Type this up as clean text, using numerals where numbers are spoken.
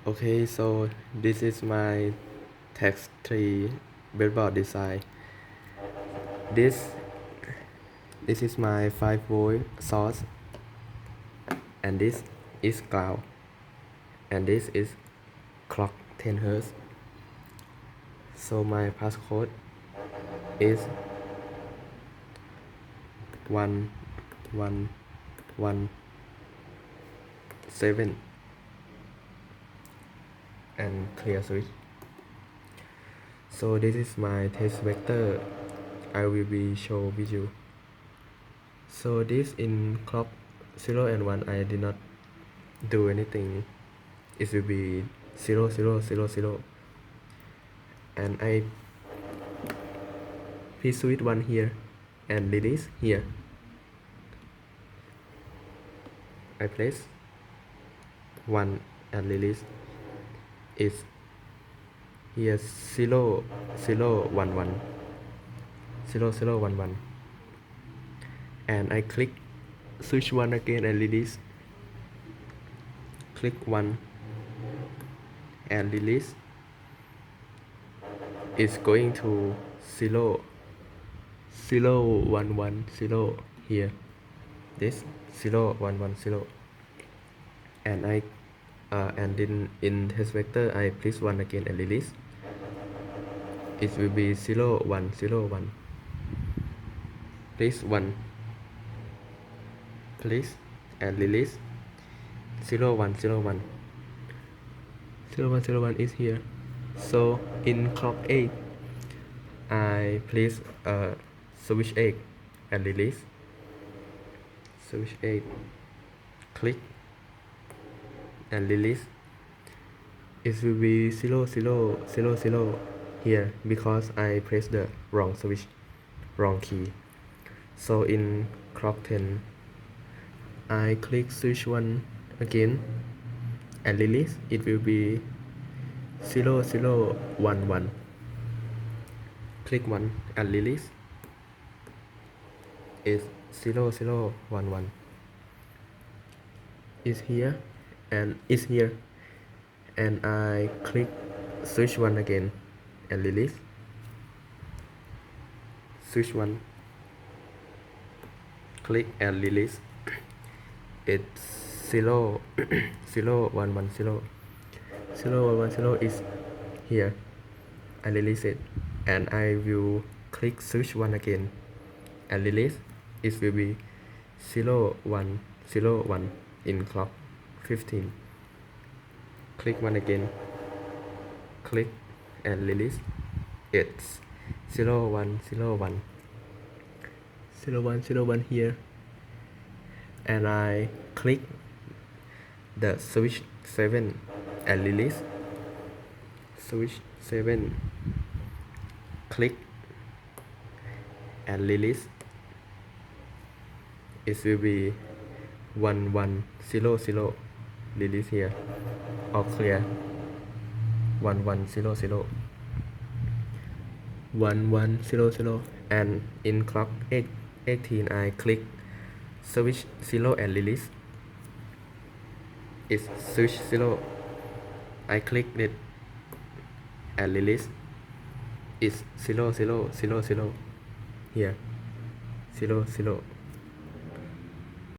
Okay, so this is my task3 breadboard design. This this is my 5-volt source, and this is ground, and this is clock 10 Hz. So my passcode is 1117 and clear switch. So this is my test vector. I will be show with you. So this in clock 0 and 1 I did not do anything. It will be 0 0 0 0, and I please switch 1 here and release here. I place 1 and release is here 0 0 1 1 0 0 1 1, and I click switch 1 again and release. Click 1 and release. It's going to 0 0 1 1 0 here. This 0 1 1 0, and and in test vector I place 1 again and release. It will be 0 1 0 1. Place 1, place and release. 0 1 0 1 0 1 0 1 is here. So in clock 8 I place switch 8 and release. Switch 8, click and release. It will be 0 0 0 0 here because I pressed the wrong switch, wrong key. So in clock 10 I click switch 1 again and release. It will be 0 0 1 1. Click 1 and release. Is 0 0 1 1. Is here and is here, and I click switch 1 again and release. Switch 1, click and release. It's 0 0 1 1 0 0 1 1 0 is here. I release it, and I will click switch 1 again and release. It will be 0 1 0 1 in clock 15. Click 1 again, click and release. It's 0 1 0 1 0 1 0 1 here, and I click the switch 7 and release. Switch 7, click and release. It will be 1 1 0 0. Release here, all clear. 1 1 0 0 1 1 0 0, and in clock 18 I click switch 0 and release. It's switch 0. I click it and release. It's 0 0 0 0 here. 0 0